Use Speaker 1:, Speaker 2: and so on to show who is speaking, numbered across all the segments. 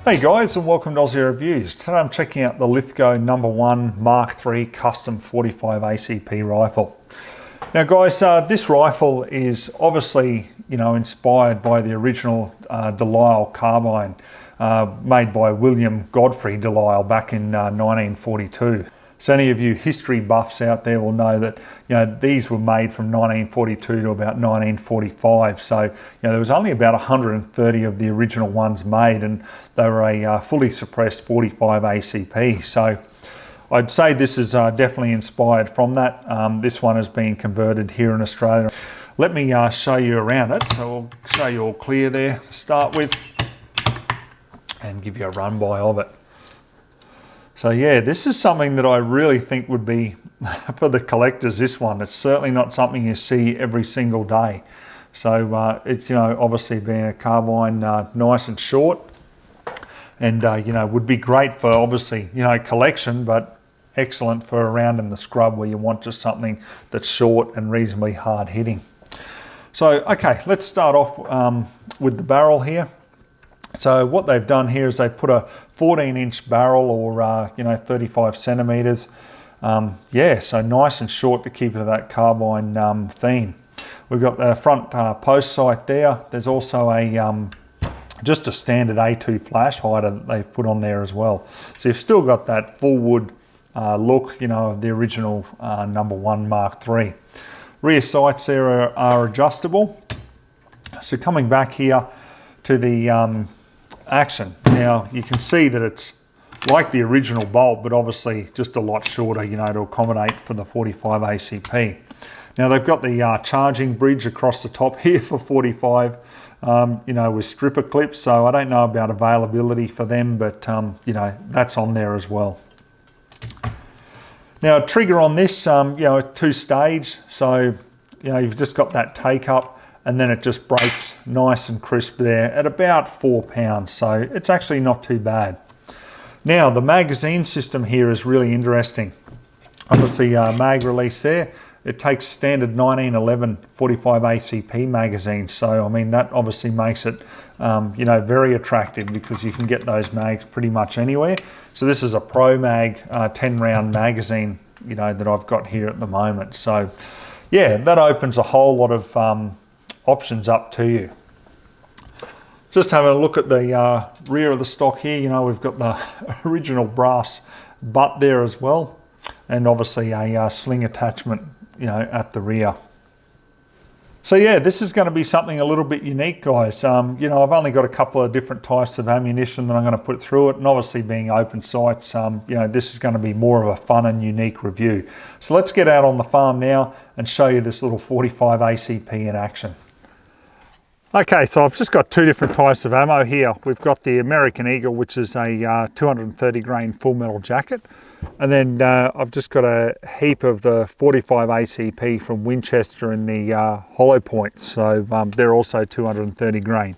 Speaker 1: Hey guys, and welcome to Ozzie Reviews. Today I'm checking out the Lithgow No.1 MKIII Custom 45 ACP rifle. Now guys, this rifle is obviously, inspired by the original Lisle Carbine made by William Godfrey Lisle back in 1942. So any of you history buffs out there will know that these were made from 1942 to about 1945. So there was only about 130 of the original ones made, and they were a fully suppressed 45 ACP. So I'd say this is definitely inspired from that. This one has been converted here in Australia. Let me show you around it. So I'll show you all clear there to start with and give you a run by of it. So yeah, this is something that I really think would be for the collectors, this one. It's certainly not something you see every single day. So it's, obviously being a carbine, nice and short, and would be great for obviously, collection, but excellent for around in the scrub where you want just something that's short and reasonably hard hitting. So, okay, let's start off with the barrel here. So what they've done here is they put a 14-inch barrel, or 35 centimeters. Yeah, so nice and short to keep it to that carbine theme. We've got the front post sight there. There's also a just a standard A2 flash hider that they've put on there as well. So you've still got that full wood look, of the original No.1 MKIII. Rear sights there are adjustable. So coming back here to the action. Now you can see that it's like the original bolt, but obviously just a lot shorter, to accommodate for the 45 ACP. Now they've got the charging bridge across the top here for 45, with stripper clips. So I don't know about availability for them, but that's on there as well. Now trigger on this, two-stage. So you've just got that take up, and then it just breaks nice and crisp there at about 4 pounds. So it's actually not too bad. Now the magazine system here is really interesting. Obviously mag release there. It takes standard 1911 45 ACP magazines. So I mean that obviously makes it very attractive, because you can get those mags pretty much anywhere. So this is a Pro Mag 10 round magazine that I've got here at the moment. So yeah, that opens a whole lot of options up to you. Just having a look at the rear of the stock here, we've got the original brass butt there as well, and obviously a sling attachment at the rear. So yeah, this is going to be something a little bit unique, guys. I've only got a couple of different types of ammunition that I'm going to put through it, and obviously being open sights, this is going to be more of a fun and unique review. So let's get out on the farm now and show you this little 45 ACP in action. Okay, so I've just got two different types of ammo here. We've got the American Eagle, which is a 230 grain full metal jacket. And then I've just got a heap of the 45 ACP from Winchester in the hollow points. So they're also 230 grain.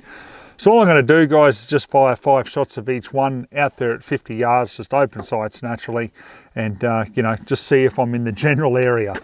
Speaker 1: So all I'm going to do, guys, is just fire 5 shots of each one out there at 50 yards, just open sights naturally, and just see if I'm in the general area.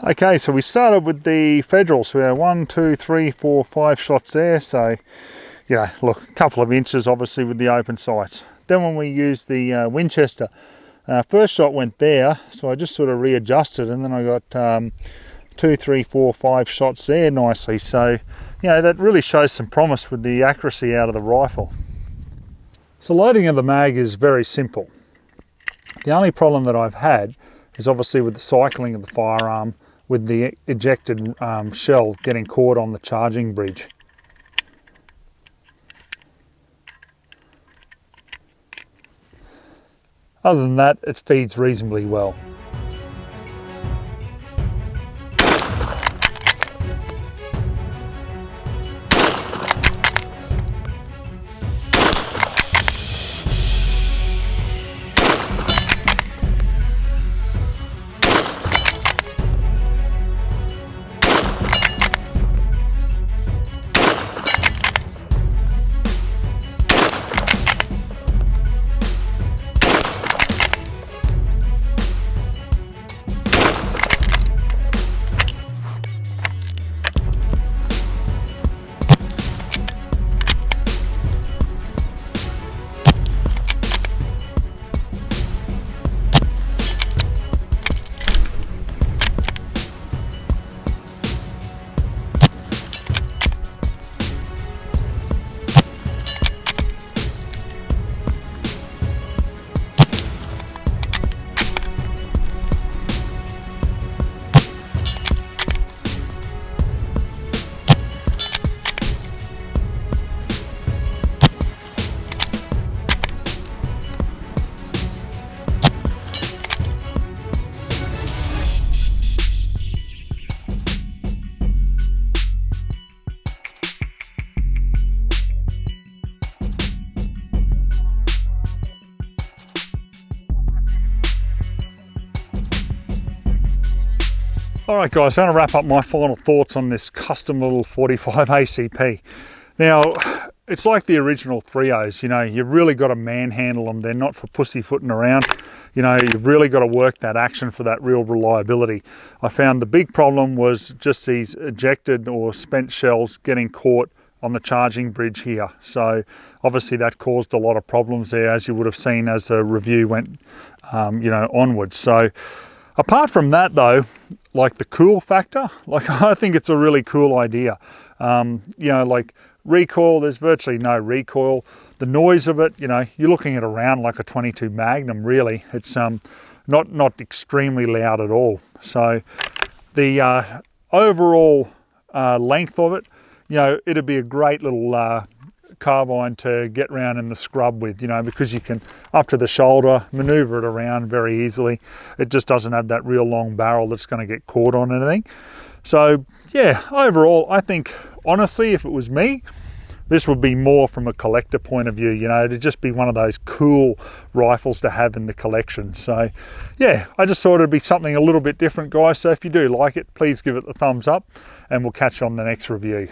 Speaker 1: Okay, so we started with the Federals. We had 1, 2, 3, 4, 5 shots there. So, yeah, look, a couple of inches obviously with the open sights. Then when we used the Winchester, first shot went there, so I just sort of readjusted, and then I got 2, 3, 4, 5 shots there nicely. So, you know, that really shows some promise with the accuracy out of the rifle. So loading of the mag is very simple. The only problem that I've had is obviously with the cycling of the firearm, with the ejected shell getting caught on the charging bridge. Other than that, it feeds reasonably well. Alright guys, I'm going to wrap up my final thoughts on this custom little 45 ACP. Now, it's like the original 3.0s, you know, you've really got to manhandle them. They're not for pussyfooting around. You know, you've really got to work that action for that real reliability. I found the big problem was just these ejected or spent shells getting caught on the charging bridge here. So obviously that caused a lot of problems there, as you would have seen as the review went, you know, onwards. So apart from that though, like the cool factor, like I think it's a really cool idea. You know, like recoil, there's virtually no recoil. The noise of it, you know, you're looking at around like a 22 Magnum really. It's not extremely loud at all. So the overall length of it, you know, it'd be a great little carbine to get around in the scrub with, you know, because you can up to the shoulder maneuver it around very easily. It just doesn't have that real long barrel that's going to get caught on anything. So yeah, overall I think honestly if it was me, this would be more from a collector point of view, you know, to just be one of those cool rifles to have in the collection. So yeah, I just thought it'd be something a little bit different guys. So if you do like it, please give it the thumbs up and we'll catch you on the next review.